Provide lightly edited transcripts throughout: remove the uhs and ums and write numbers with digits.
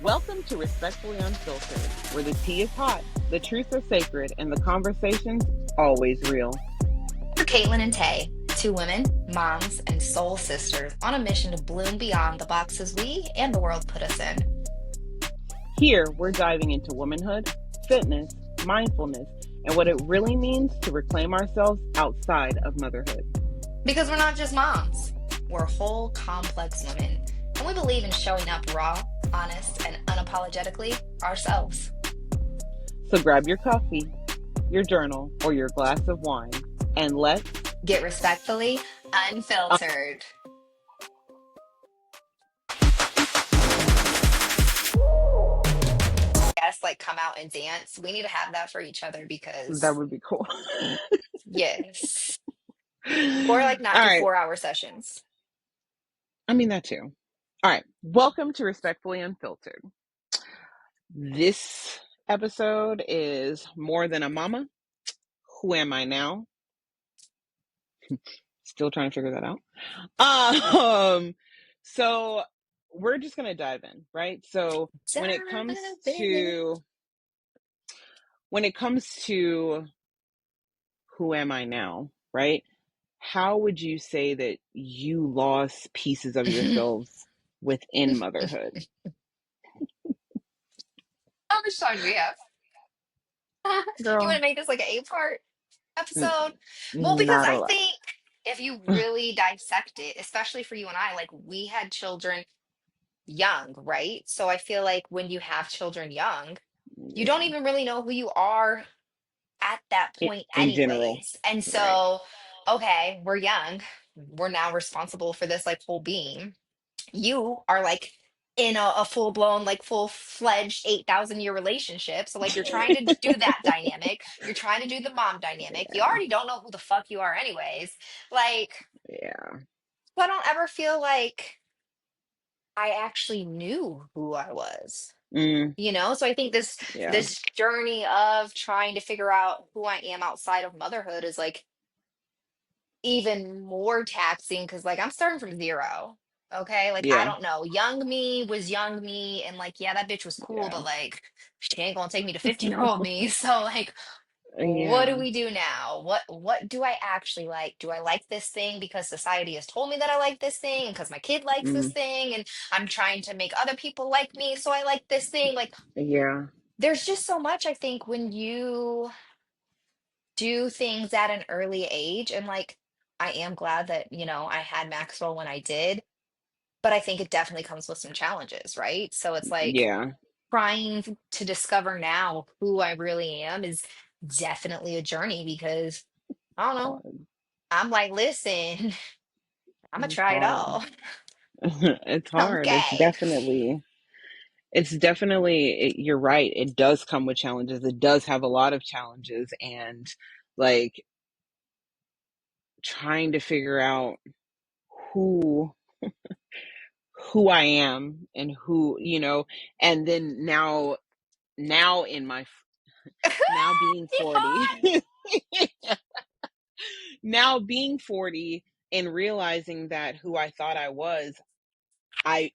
Welcome to Respectfully Unfiltered, where the tea is hot, the truths are sacred, and the conversation's always real. We're Caitlin and Tay, two women, moms, and soul sisters on a mission to bloom beyond the boxes we and the world put us in. Here, we're diving into womanhood, fitness, mindfulness, and what it really means to reclaim ourselves outside of motherhood. Because we're not just moms, we're whole, complex women, and we believe in showing up raw, honest, and unapologetically ourselves. So grab your coffee, your journal, or your glass of wine, and let's Get respectfully unfiltered. Yes, like come out and dance. We need to have that for each other that because, would be cool. yes. Or like All not do right. 4 hour sessions. I mean, that too. All right. Welcome to Respectfully Unfiltered. This episode is More Than a Mama. Who am I now? Still trying to figure that out. So we're just gonna dive in, right? So when it comes Diving. to when it comes to who am I now, right? How would you say that you lost pieces of yourselves within motherhood? How much time do we have? You want Girl, to make this like an 8 part n- episode? Well, because not a I lot. think if you really dissect it, especially for you and I, like we had children young, right? So I feel like when you have children young, you don't Yeah. even really know who you are at that In, point, in general, anyways. And right? so, okay, we're young. We're now responsible for this like whole being. You are like in a full blown, like full fledged 8,000 year relationship. So, like, you're trying to do that dynamic. You're trying to do the mom dynamic. You Yeah, already don't know who the fuck you are, anyways. Like, yeah. so I don't ever feel like I actually knew who I was. Mm, So I think this yeah. this journey of trying to figure out who I am outside of motherhood is like even more taxing because like I'm starting from zero. Okay. Like I Yeah. don't know. Young me was young me and like yeah, that bitch was cool, Yeah. but like she ain't gonna take me to 15-year-old me. So like what do Yeah. we do now? What do I actually like? Do I like this thing because society has told me that I like this thing and because my kid likes this Mm, thing and I'm trying to make other people like me so I like this thing? Like yeah. there's just so much I think when you do things at an early age and like I am glad that I had Maxwell when I did, but I think it definitely comes with some challenges, right? So it's like Yeah. trying to discover now who I really am is definitely a journey because I don't know. Hard. I'm like, listen, I'm gonna It's try it hard. all. It's hard. Okay. You're right. It does come with challenges. It does have a lot of challenges, and like trying to figure out who who I am and and then now in my now being 40 Yvonne! now being 40 and realizing that who I thought I was, I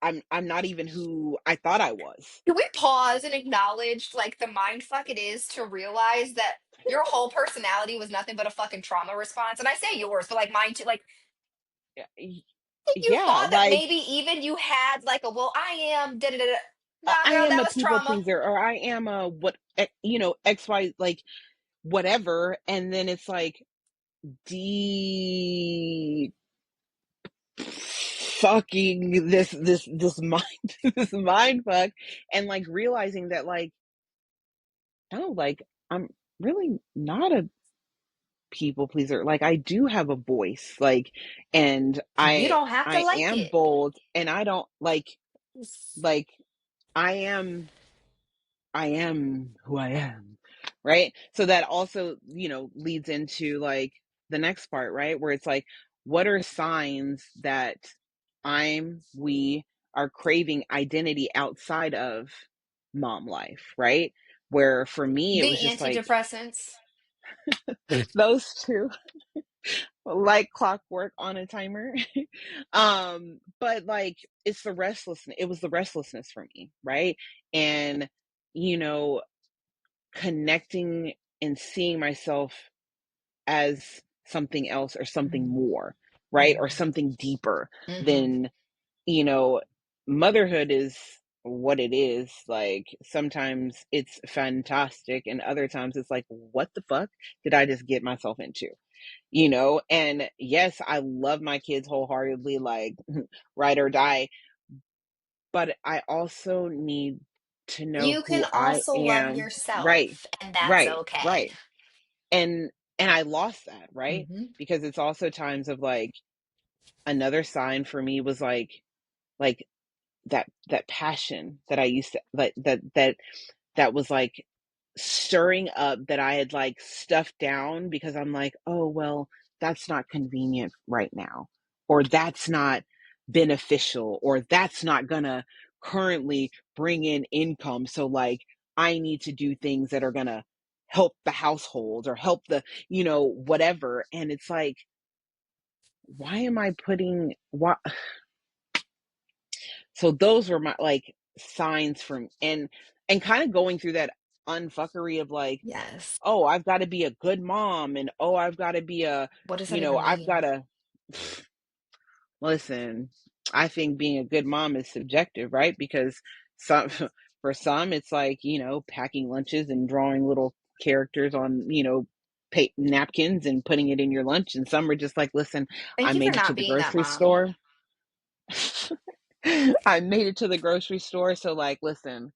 I'm not even who I thought I was. Can we pause and acknowledge like the mind fuck it is to realize that your whole personality was nothing but a fucking trauma response? And I say yours, but like mine too. Like Y- you Yeah, thought that like maybe even you had like a well, I am da da da. Da. Nah, I girl, am that a was people trauma. pleaser, or I am a XY, like whatever, and then it's like de fucking this mind this mind fuck, and like realizing that like no, like I'm really not a people pleaser. Like I do have a voice, like, and You I don't have to I like am it. bold, and I don't like I am I am who I am, right? So that also, leads into like the next part, right? Where it's like, what are signs that we are craving identity outside of mom life, right? Where for me, it The was just like antidepressants. those two, like clockwork on a timer. But like it's the restlessness. It was the restlessness for me, right? And you know, connecting and seeing myself as something else or something Mhm. more, right? Or Mhm. something deeper Mhm. than, you know, motherhood is what it is. Like sometimes it's fantastic and other times it's like, what the fuck did I just get myself into? And yes, I love my kids wholeheartedly, like ride or die, but I also need to know You can who I also love am. Right, yourself, and that's right, okay. right. And I lost that, right? Hmm. Because it's also times of like another sign for me was like that passion that I used to like that was like stirring up that I had like stuffed down because I'm like, oh, well, that's not convenient right now, or that's not beneficial, or that's not gonna currently bring in income. So, like, I need to do things that are gonna help the household or help whatever. And it's like, why am I putting what? So, those were my like signs from and kind of going through that unfuckery of like, Yes. oh, I've got to be a good mom, and oh, I've got to be What does that even I've got mean? to listen. I think being a good mom is subjective, right? Because some for some it's like, packing lunches and drawing little characters on, napkins and putting it in your lunch, and some are just like, listen, I Thank you for made it to not the being that grocery mom. store. I made it to the grocery store, so like, listen,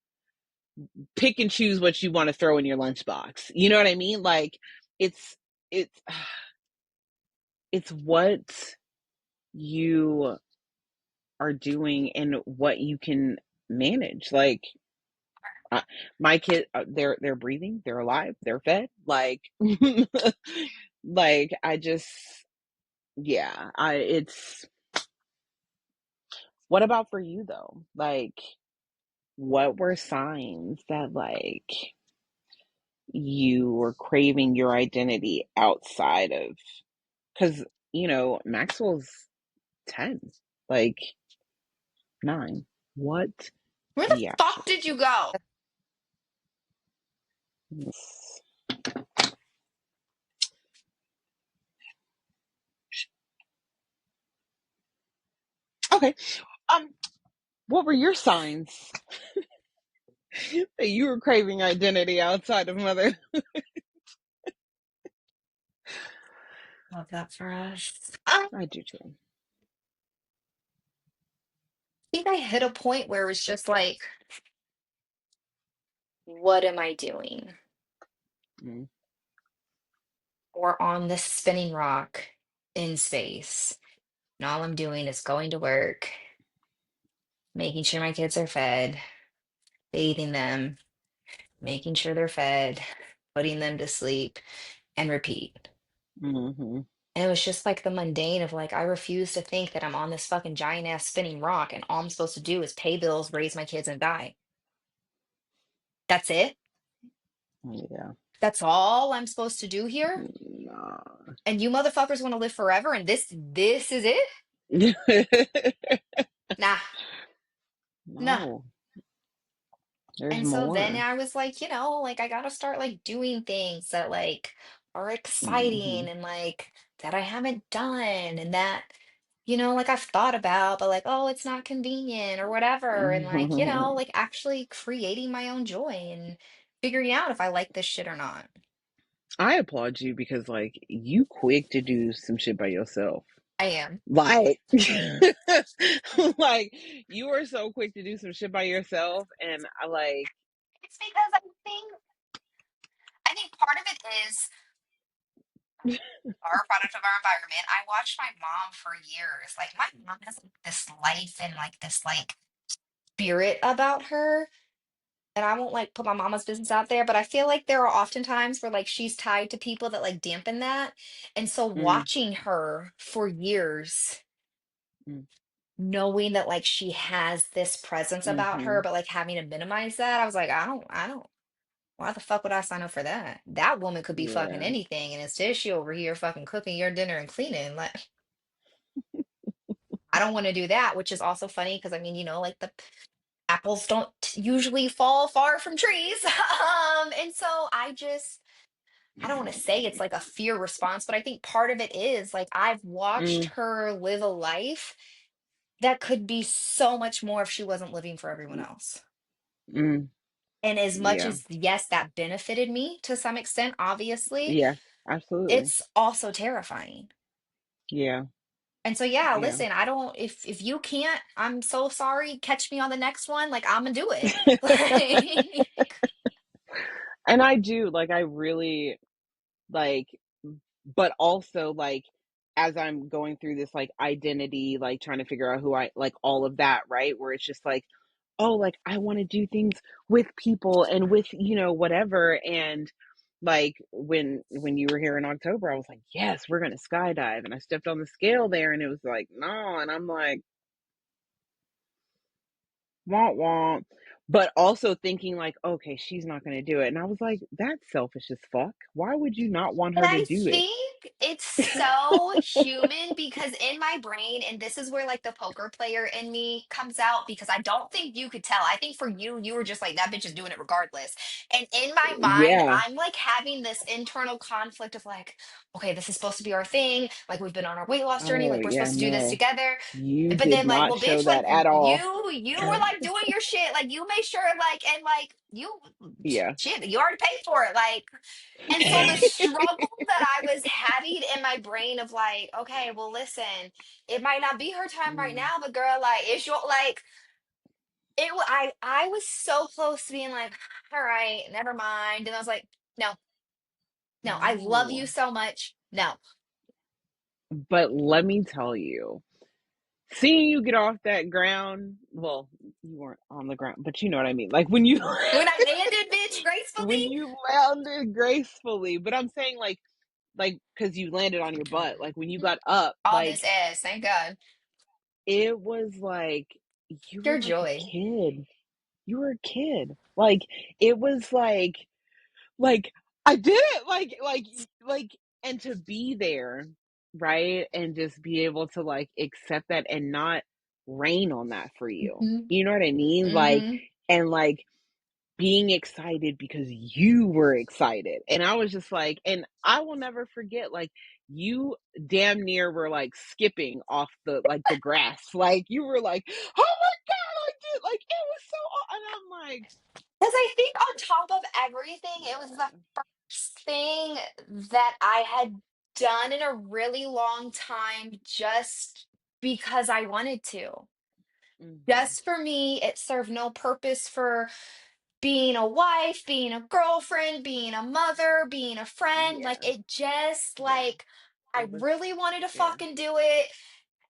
pick and choose what you want to throw in your lunchbox. You know what I mean? Like it's it's it's what you are doing and what you can manage. Like uh, my kid, they're breathing, they're alive, they're fed. Like, like I just, yeah, I. It's what about for you though? Like, what were signs that like you were craving your identity outside of? Because Maxwell's 10, like 9. What? Where the Yeah. fuck did you go? Okay. Um, what were your signs that you were craving identity outside of mother? Love that for us. I do too. Think I hit a point where it was just like, what am I doing? Mm, Or on this spinning rock in space. And all I'm doing is going to work, making sure my kids are fed, bathing them, making sure they're fed, putting them to sleep, and repeat. mm-hmm. And it was just like the mundane of like, I refuse to think that I'm on this fucking giant ass spinning rock and all I'm supposed to do is pay bills, raise my kids, and die. That's it. Yeah. That's all I'm supposed to do here. Nah. And you motherfuckers want to live forever, and this is it? Nah, nah. No, there's And so then more. I was like, like I gotta start like doing things that like are Mm-hmm. exciting and like that I haven't done and that, like I've thought about, but like, oh, it's not convenient or whatever. And like, like actually creating my own joy and figuring out if I like this shit or not. I applaud you because like you quick to do some shit by yourself. I am. Like, like you are so quick to do some shit by yourself, and I like. It's because I think part of it is our product of our environment. I watched my mom for years. Like my mom has like, this life and like this like spirit about her. And I won't like put my mama's business out there, but I feel like there are often times where like she's tied to people that like dampen that. And so Mm, watching her for years, mm, knowing that like she has this presence about her, mm-hmm. but like having to minimize that, I was like, I don't Why the fuck would I sign up for that? That woman could be fucking Yeah. anything, and instead she over here fucking cooking your dinner and cleaning. Like, I don't want to do that, which is also funny because I mean, like the apples don't usually fall far from trees. And so I don't want to say it's like a fear response, but I think part of it is like I've watched Mm, her live a life that could be so much more if she wasn't living for everyone else. mm, And as much yeah. as, yes, that benefited me to some extent, obviously, Yeah. Absolutely. it's also terrifying. Yeah. And so, yeah, Yeah. listen, I don't, if you can't, I'm so sorry. Catch me on the next one. Like, I'm gonna do it. Like, And I do, like, I really, like, but also, like, as I'm going through this, like, identity, like, trying to figure out who I like, all of that, right? Where it's just like, oh, like, I wanna do things with people and with, whatever, and, like, when you were here in October, I was like, "Yes, we're gonna skydive," and I stepped on the scale there, and it was like, "No," and I'm like, "Womp womp," but also thinking like, "Okay, she's not gonna do it," and I was like, "That's selfish as fuck. Why would you not want and her to I do it?" think it's so human because in my brain, and this is where like the poker player in me comes out because I don't think you could tell. I think for you, you were just like, that bitch is doing it regardless. And in my mind, Yeah. I'm like having this internal conflict of like, okay, this is supposed to be our thing. Like we've been on our weight loss journey. Oh, Like we're yeah, supposed to do this no. together. You But did then like, not well, show bitch, like that at all. you were like doing your shit. Like you made sure like and like you Yeah. shit, you already paid for it. Like and so the struggle that I was having in my brain of like, okay, well, listen, it might not be her time right Mm, now, but girl, like, it's your like I was so close to being like, all right, never mind. And I was like, no, no, I love you no. so much. No. But let me tell you, seeing you get off that ground, well, you weren't on the ground, but you know what I mean. Like when you When I landed, bitch, when gracefully, you landed gracefully, but I'm saying like because you landed on your butt, like when you got up, all like this ass, thank God. it was like you were Pure like a joy. kid. You were a kid. Like it was like I did it. Like and to be there, right? And just be able to like accept that and not rain on that for you. Hmm. You know what I mean? Like Hmm. and like being excited because you were excited. And I was just like, and I will never forget, like, you damn near were like skipping off the grass. Like, you were like, oh my God, I did. Like, it was so, and I'm like, Because I think on top of everything, it was the first thing that I had done in a really long time just because I wanted to. mhm, Just for me, it served no purpose for being a wife, being a girlfriend, being a mother, being a friend. Like yeah, it just yeah, like I it was, really wanted to yeah, fucking do it.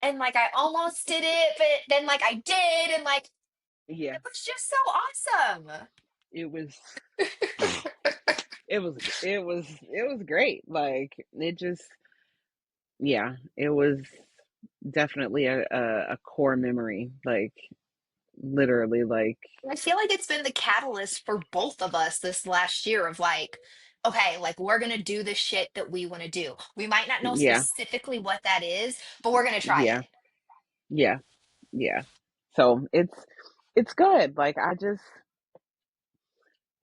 And like I almost did it, but then like I did, and like yeah, it was just so awesome. it was, it was great. Like, it just, yeah, it was definitely a core memory. Like, literally, like, I feel like it's been the catalyst for both of us this last year of like, okay, like we're gonna do the shit that we want to do. We might not know yeah, specifically what that is, but we're gonna try yeah, it. yeah, yeah. So it's good. Like I just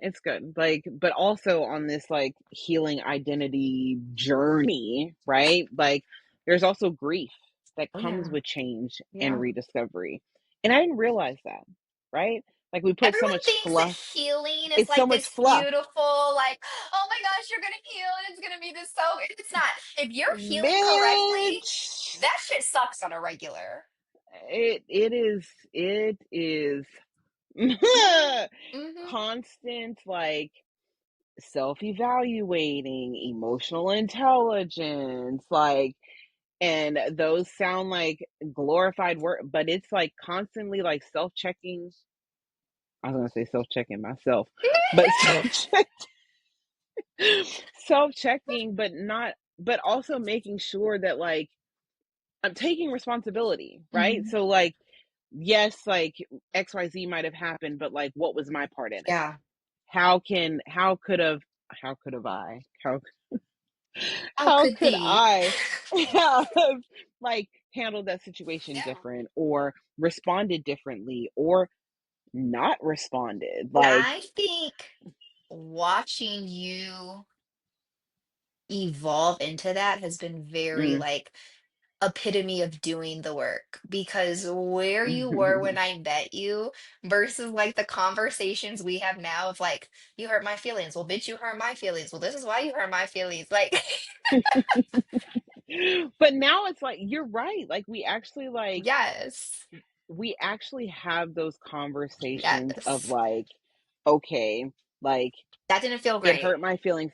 it's good. Like but also on this like healing identity journey, right? Like there's also grief that Oh comes yeah. with change and Yeah. rediscovery. And I didn't realize that, right? Like we put so Everyone much thinks that fluff. healing is It's so like much this fluff. beautiful, like, oh my gosh, you're gonna heal and it's gonna be this so it's not. If you're healing correctly, Bitch. that shit sucks on a regular. It is Hmm. Hmm. constant like self-evaluating, emotional intelligence, like and those sound like glorified work, but it's like constantly like self-checking. I was gonna say self-checking myself, but self-checking, but not, but also making sure that like I'm taking responsibility, right? Hmm. So like, yes, like XYZ might have happened, but like what was my part in it? Yeah. how could have I How how could could be? I have like handled that situation Yeah. different or responded differently or not responded? And Like, I think watching you evolve into that has been very mm, like epitome of doing the work, because where you were when I met you versus like the conversations we have now of like, you hurt my feelings. Well, bitch, you hurt my feelings. Well, this is why you hurt my feelings. Like, but now it's like you're right. Like yes, we actually have those conversations of yes. like, okay, like That didn't feel it great. hurt my feelings,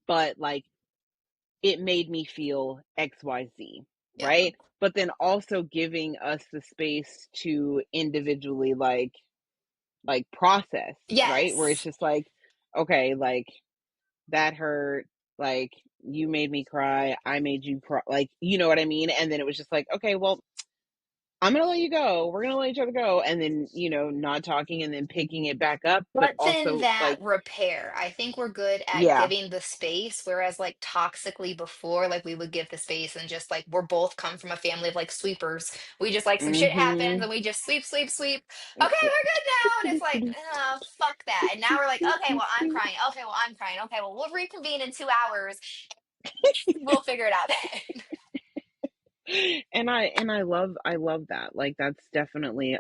but like it made me feel XYZ, Yeah. right? But then also giving us the space to individually like process, right? Where it's Yes. just like, okay, like that hurt, like you made me cry, I made you cry, like you know what I mean? And then it was just like, okay, well, I'm gonna let you go. We're gonna let each other go, and then not talking, and then picking it back up, but But then also that like, repair, I think we're good at yeah, giving the space, whereas like toxically before, like we would give the space and just like we're both come from a family of like sweepers. We just like some shit happens mm-hmm. and we just sweep, sweep, sweep. Okay, we're good now. And it's like, fuck that. And now we're like, okay, well, I'm crying. Okay, well, I'm crying. Okay, well, we'll reconvene in 2 hours. We'll figure it out then. I love that. Like that's definitely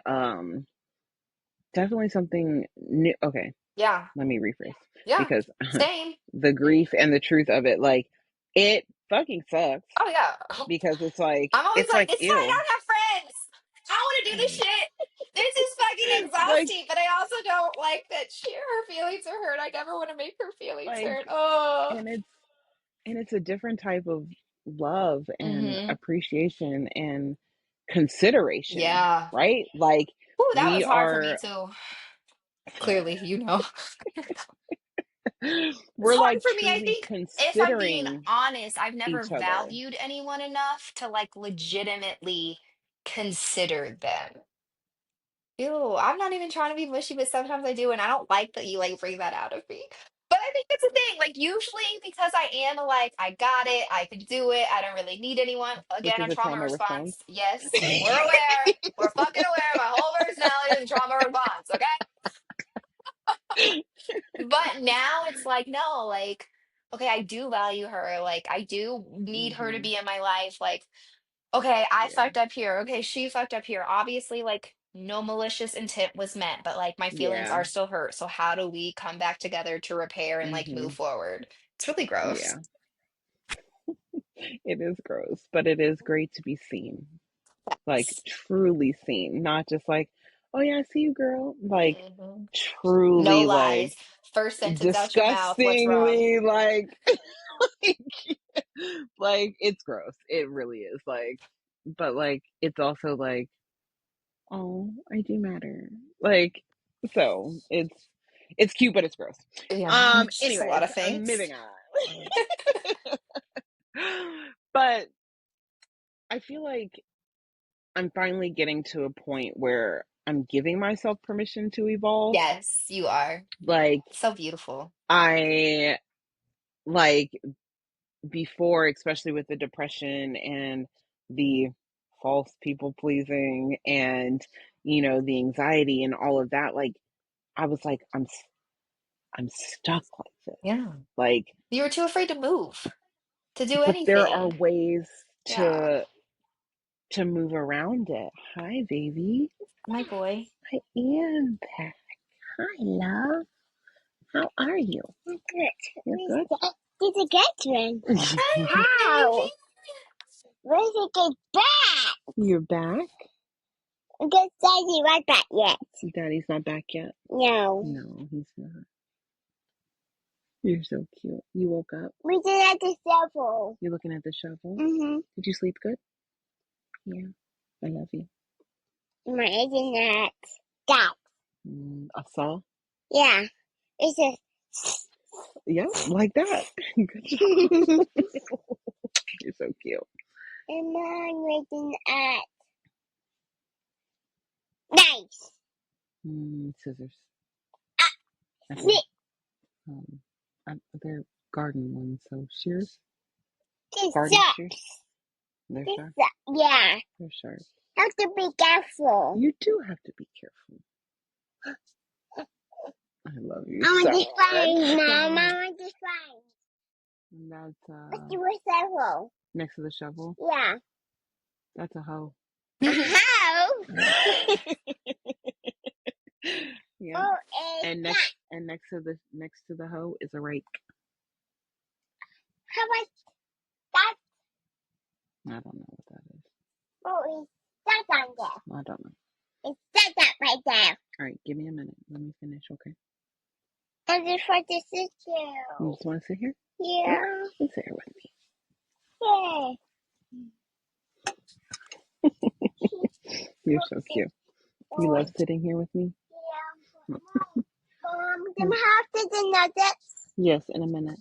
something new. Okay, Yeah, let me rephrase yeah. because Same. the grief and the truth of it, like it fucking sucks Oh yeah. because I'm always it's like, like it's fine, I ew, don't have friends. I don't want to do this shit. This is fucking like exhausting, but I also don't like that her feelings are hurt. I never want to make her feelings like, hurt. Oh. and it's a different type of love and Mm-hmm. appreciation and consideration, Yeah. right? Like Ooh, that we was hard for me are too. Clearly, you know. It's we're hard like for me. I truly think if I'm being considering honest, I've never each other. valued anyone enough to like legitimately consider them. Ew, I'm not even trying to be mushy, but sometimes I do, and I don't like that you like bring that out of me. But I think it's a thing. Like usually because I am like, I got it, I can do it, I don't really need anyone. Which Again, is a a trauma trauma response. response. Yes, we're aware. We're fucking aware. My whole personality is a trauma response, okay? But now it's like, no, like, okay, I do value her. Like, I do need her to Hmm. be in my life. Like, okay, I Yeah. fucked up here. Okay, she fucked up here. Obviously, like, no malicious intent was meant, but like, my feelings Yeah. are still hurt. So, how do we come back together to repair and like move Hmm. forward? It's really gross. Yeah. It is gross, but it is great to be seen. Like Yes. truly seen, not just like, oh yeah, I see you, girl. Like Mhm. No truly like lies. First sentence out your mouth. What's wrong? disgustingly like like it's gross. It really is like, but like it's also like, oh, I do matter. Like so it's cute but it's gross. Yeah, it's just a lot Anyways, of things. moving on. But I feel like I'm finally getting to a point where I'm giving myself permission to evolve. Yes, you are. Like So beautiful. I like before, especially with the depression and the false people pleasing and the anxiety and all of that, like I was like I'm stuck like this. Yeah. Like, You were too afraid to move, to do but there are anything. ways Yeah. to move around it. Hi, baby. My boy. I am back. Hi, love. How are you? I'm good. You're good? It's a good one. Hi, baby. How? Where's it get back? You're back? Because Daddy not back yet. Daddy's not back yet? No. No, he's not. You're so cute. You woke up? We did at the shovel. You're looking at the shovel? Mm-hmm. Did you sleep good? Yeah. I love you. My internet. That. A saw? Yeah. It's a. Yeah, like that. Good job. You're so cute. And I'm making at. Nice. Scissors. Snip. Um, they're garden ones, so shears, They're garden sharp. shears. They're sharp. Yeah. They're sharp. You have to be careful. You do have to be careful. I love you I want so to find, much. Mom. I want to find. And that's Let's do a shovel. next to the shovel. Yeah. That's a hoe. A hoe? Yeah. Oh, And next to the hoe is a rake. how about that? I don't know what that is. Oh, is that on there? I don't know. It's that right there. All right, give me a minute. Let me finish, okay? And it's for the sister. You just want to sit here? Yeah. Sit here with me. Yeah. You're so cute. You love sitting here with me? Yeah. Can I have the nuggets? Yes, in a minute.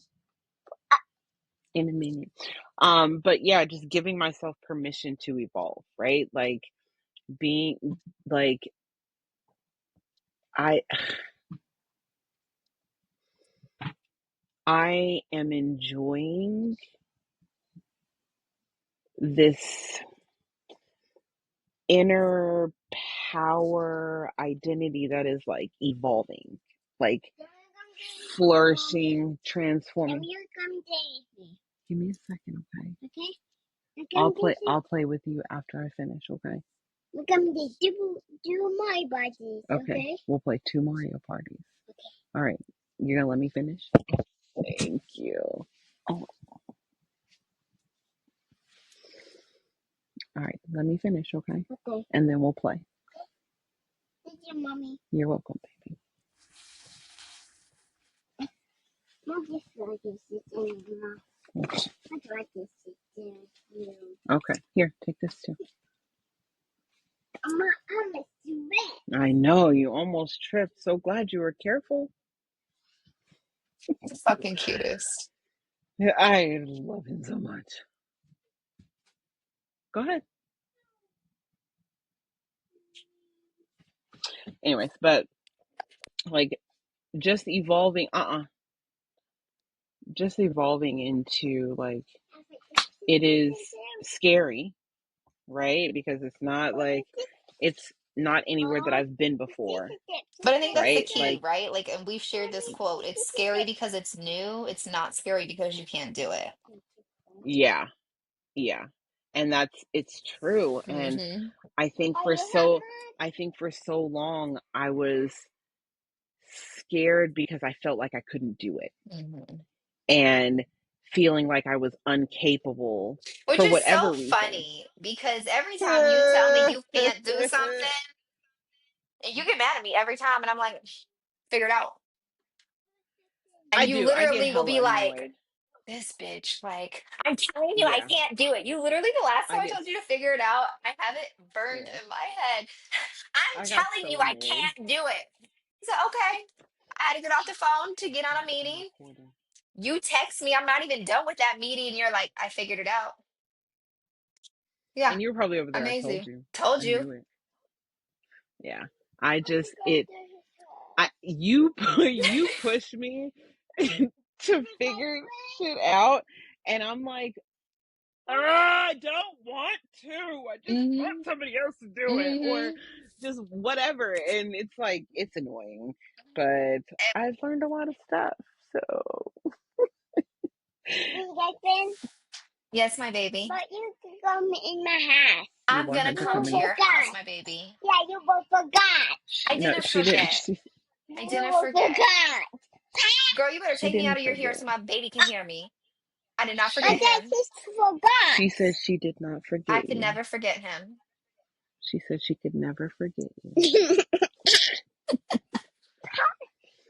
In a minute. But yeah, just giving myself permission to evolve, right? Like being like I I am enjoying this inner power identity that is like evolving, like flourishing, transforming. Give me a second, okay? Okay. I'll play with you after I finish, okay? We're going to do my bodies, okay? We'll play 2 Mario parties. Okay. All right. You're gonna let me finish? Thank you. Oh, all right. Let me finish, okay? Okay. And then we'll play. Thank you, Mommy. You're welcome, baby. Mom just like to sit in your mouth. Okay. I'd like to sit there with you. Okay. Here, take this too. I'm a sweat. I know you almost tripped. So glad you were careful. The fucking cutest. Yeah, I love him so much. Go ahead. Anyways, but like just evolving, just evolving into like it is scary, right? Because it's not like it's not anywhere that I've been before, But I think that's the right? key, Like, right? Like, and we've shared this quote. It's scary because it's new. It's not scary because you can't do it. yeah, yeah, and it's true. And Hmm. I think for so long I was scared because I felt like I couldn't do it Hmm. and feeling like I was incapable Which for is so whatever reason. funny because every time you tell me you can't do something, and you get mad at me every time, and I'm like, figure it out. And I you do. I get literally will be hella like, annoyed. this bitch, like, I'm telling you, I Yeah, can't do it. You literally, the last I time I get told you to figure it out, I have it burned yeah. in my head. I'm I got telling you, so I annoyed. can't do it. So, okay. I had to get off the phone to get on a I'm meeting. recording. You text me, I'm not even done with that meeting, and you're like, I figured it out. Yeah, And you were probably over there. I told amazing. you. Told I you. knew it. Yeah. I just you you push me to figure shit out, and I'm like, I don't want to. I just want Hmm. somebody else to do it, or Hmm. just whatever. And it's like it's annoying, but I've learned a lot of stuff. So Yes, my baby. But you can come in my house. you I'm want gonna her to You come come to in? your house, forgot. my baby. Yeah, you both forgot. I No, didn't she didn't. forget. I You didn't both forget. forgot. Girl, you better She take me out didn't of your ear forget. so my baby can hear me. I did not But forget She that him. just forgot. she said she did not I forget could you. never forget him. She said she could never forget you.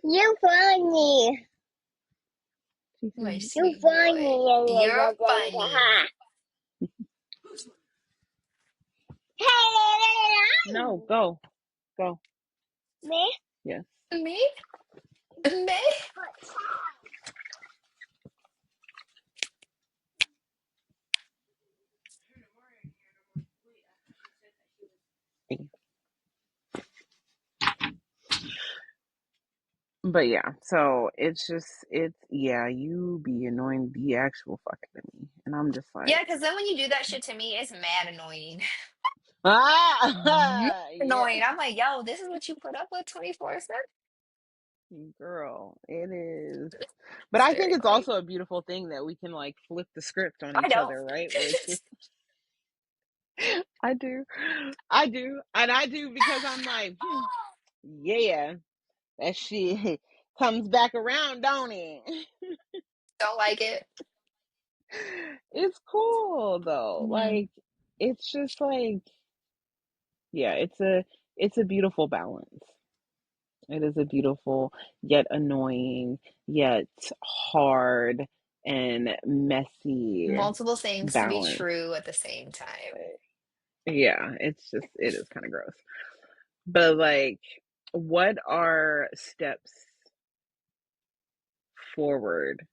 You funny. She My said, You sweet boy. funny. You're funny. "No, go, go." Me? Yes. Me? Me? But yeah, so yeah, you be annoying the actual fuck out of me. And I'm just Yeah, like, because then when you do that shit to me, it's mad annoying. Mad ah, yeah, annoying. I'm like, yo, this is what you put up with 24/7? girl, it is. But It's I think very it's annoying. also a beautiful thing that we can like flip the script on I each don't. other, right? Where it's just, I do, I do, and I do because I'm like, yeah, that shit comes back around, don't it? Don't like it. It's cool though. Mhm. Like, it's just like, yeah, it's a beautiful balance. It is a beautiful yet annoying yet hard and messy Multiple things to be balance. true at the same time. Yeah, it is kind of gross. But like, what are steps forward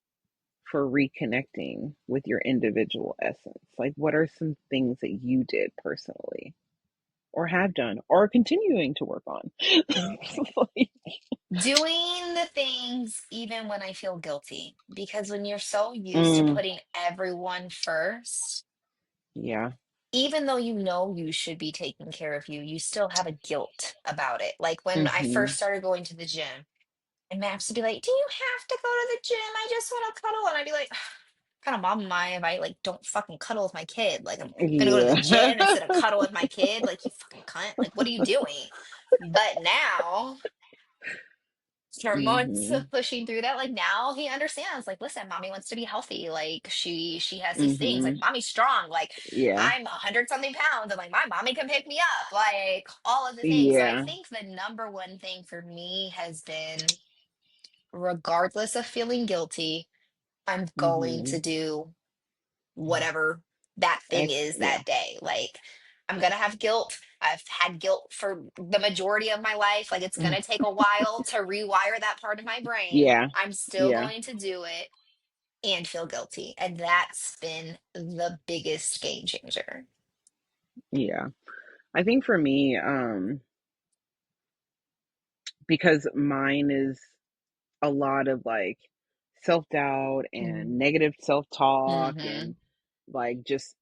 for reconnecting with your individual essence? Like, what are some things that you did personally or have done or are continuing to work on? Like, Doing the things even when I feel guilty, because when you're so used to mm, putting everyone first, yeah. even though you know you should be taking care of you, you still have a guilt about it. Like when I Mm-hmm. first started going to the gym, and Max would be like, "Do you have to go to the gym? I just want to cuddle." And I'd be like, kind of mom am I if I like don't fucking cuddle with my kid? Like I'm gonna go to the Yeah. gym instead of cuddle with my kid? Like you fucking cunt. Like what are you doing? But now, for months Mm-hmm. of pushing through that, like now he understands. Like, listen, mommy wants to be healthy. Like she has these things. Mm-hmm. Like mommy's strong. Like Yeah. I'm 100 something pounds, and like my mommy can pick me up. Like all of the things. So I Yeah. think the number one thing for me has been, regardless of feeling guilty, I'm going Mm-hmm. to do whatever that thing is Yeah. that day. Like, I'm gonna have guilt. I've had guilt for the majority of my life. Like, it's Mm. gonna take a while to rewire that part of my brain. Yeah. I'm still Yeah. going to do it and feel guilty. And that's been the biggest game changer. Yeah. I think for me, because mine is a lot of like self-doubt and negative self-talk Mm-hmm. and like just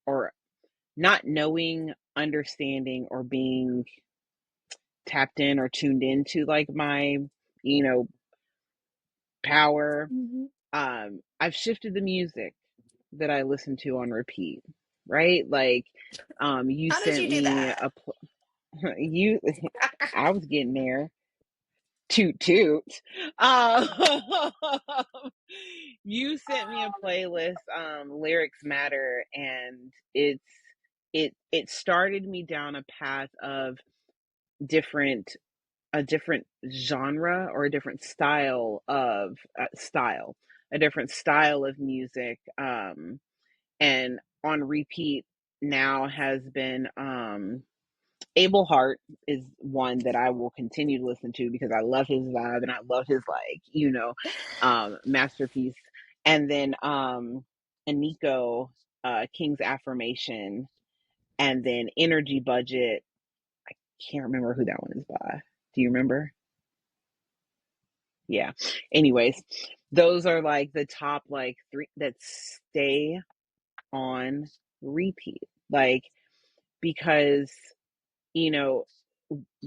or not knowing, understanding, or being tapped in or tuned into like my, you know, power. Hmm. I've shifted the music that I listen to on repeat, right? Like, you How did sent you do me that? you, I was getting there. Toot toot. Um, you sent me a playlist, Lyrics Matter, and it started me down a path of different a different genre or a different a different style of music, and on repeat now has been Abel Hart is one that I will continue to listen to because I love his vibe and I love his like, masterpiece. And then Aniko, King's Affirmation, and then Energy Budget. Can't remember who that one is by. Do you remember? Yeah. Anyways, those are like the top like three that stay on repeat. Like, because, you know,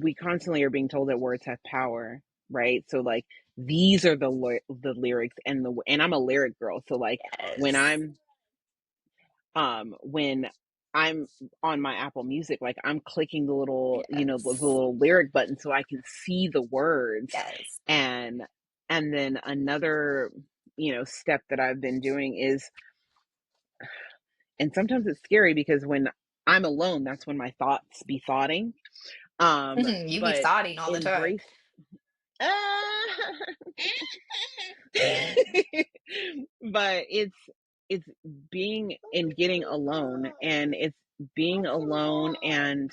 we constantly are being told that words have power, right? So like these are the lyrics and I'm a lyric girl. So like when Yes. I'm when I'm on my Apple Music, like I'm clicking the little, the Yes. little lyric button so I can see the words. Yes. And then another, step that I've been doing is, and sometimes it's scary because when I'm alone, that's when my thoughts be thoughting. You be But thoughting all the time. embrace ah, but it's being and getting alone, and it's being alone and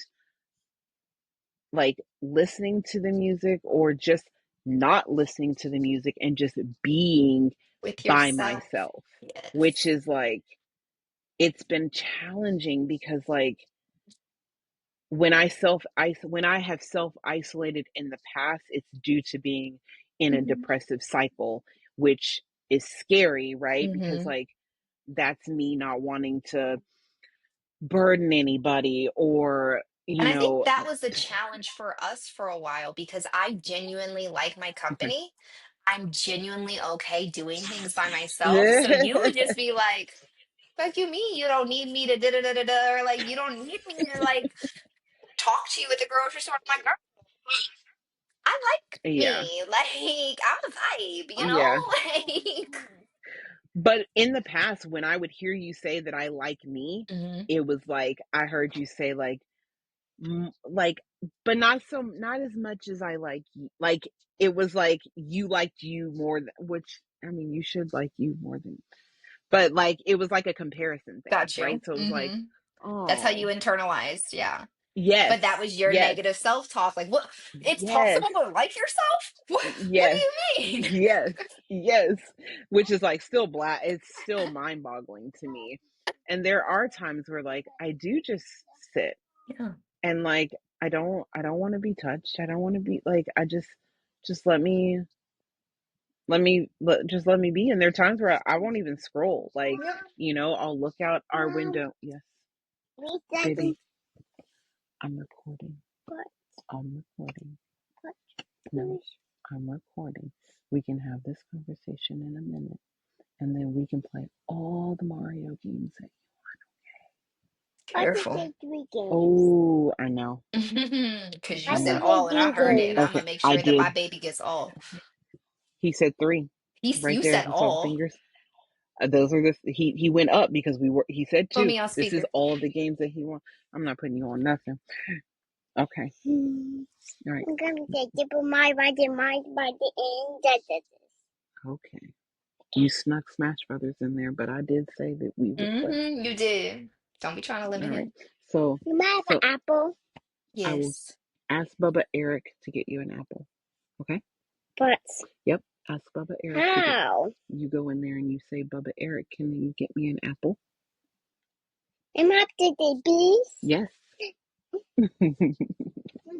like listening to the music or just not listening to the music and just being With by yourself. myself, which Yes. is like it's been challenging because like when I have self isolated in the past, it's due to being in a Hmm. depressive cycle, which is scary, right? Because Hmm. like that's me not wanting to burden anybody or, And you I think know, that was the challenge for us for a while because I genuinely like my okay. company. I'm genuinely okay doing things by myself. So you would just be like, fuck you mean you don't need me to da da da da da, or like you don't need me to like talk to you at the grocery store. I'm like, girl, I like Yeah. me. Like I'm a vibe, you know? Yeah. Like But in the past, when I would hear you say that I like me, Mhm. it was like I heard you say like, but not as much as I like you. Like it was like you liked you more than, which I mean, you should like you more than, but like it was like a comparison thing, Got right? you. So it was like, Hmm. That's how you oh, internalized, yeah. yes, But that was your yes, negative self-talk. Like, what? It's yes, possible to like yourself? What do yes, you mean? yes, yes, which is like still black. It's still mind boggling to me. And there are times where like I do just sit Yeah. and like I don't want to be touched. I don't want to be like I just just let me be. And there are times where I won't even scroll. Like, Yeah. you know, I'll look out our window. Yes, We doesn't baby, I'm recording. put I'm recording. No, I'm recording. We can have this conversation in a minute, and then we can play all the Mario games. I could Careful. say 3 games. Oh, I know. Because you I I said could know. say all and I 3 heard it, and games. I'm Okay, gonna make I sure that my did. baby gets all. He said three right You there. said He saw all. fingers. Those are he went up because we were. He said Put two. me on This is speaker. all of the games that he won. I'm not putting you on nothing. Okay. All right. I'm gonna say Dipple my body, and that. Okay. You snuck Smash Brothers in there, but I did say that we would play. You did. Don't be trying to limit All right. him. So You might have so an apple, I will Yes. ask Bubba Eric to get you an apple. Okay. but Yep. Ask Bubba Eric to get. how? You go in there and you say, Bubba Eric, can you get me an apple? Am I the bees? Yes. Would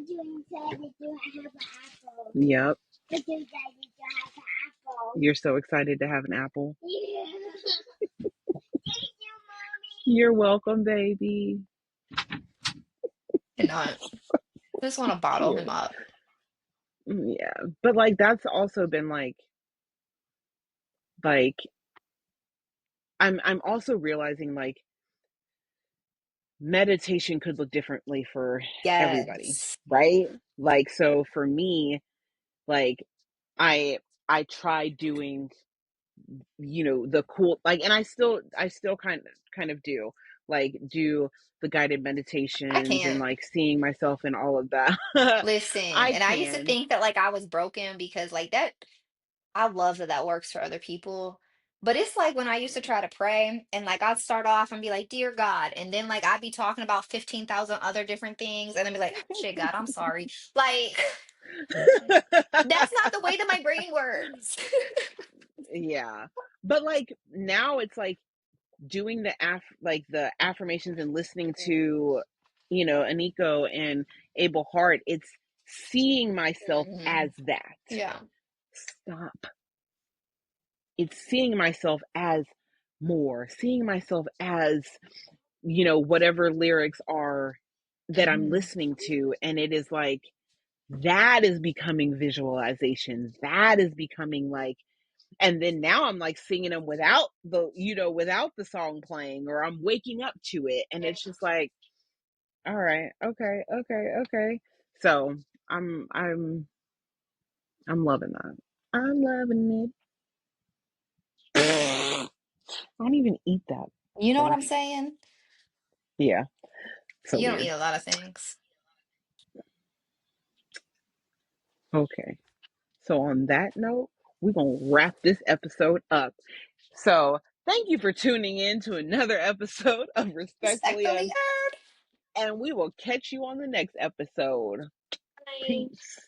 you say that you have an apple? Yep. Would you say that you have an apple? You're so excited to have an apple. Yeah. Thank you, mommy. You're welcome, baby. And not. Just want to bottle Yeah. him up. Yeah. But like that's also been like I'm also realizing like meditation could look differently for everybody, Yes. right? Like so for me, like I I try doing, you know, the cool like, and I still kind of do like do the guided I meditations and can't. like seeing myself and all of that. Listen, I and I used to can. think that like I was broken because like that I love that that works for other people. But it's like when I used to try to pray and like I'd start off and be like, "Dear God," and then like I'd be talking about 15,000 other different things and then be like, "Shit, God, I'm sorry." Like that's not the way that my brain works. Yeah. But like now it's like doing like the affirmations and listening to, you know, Aniko and Abel Hart, it's seeing myself as Mhm. that. Yeah. Stop. It's seeing myself as more, seeing myself as, you know, whatever lyrics are that I'm Mhm. listening to. And it is like, that is becoming visualization. That is becoming like, and then now I'm like singing them without the, you know, without the song playing, or I'm waking up to it. And it's just like, all right, okay, okay, okay. So I'm loving that. I'm loving it. I don't even eat that You know what stuff. I'm saying? Yeah, so You don't weird. eat a lot of things. Okay. So on that note, we're gonna wrap this episode up. So thank you for tuning in to another episode of Respectfully Respectfully and we will catch you on the next episode. heard. Peace.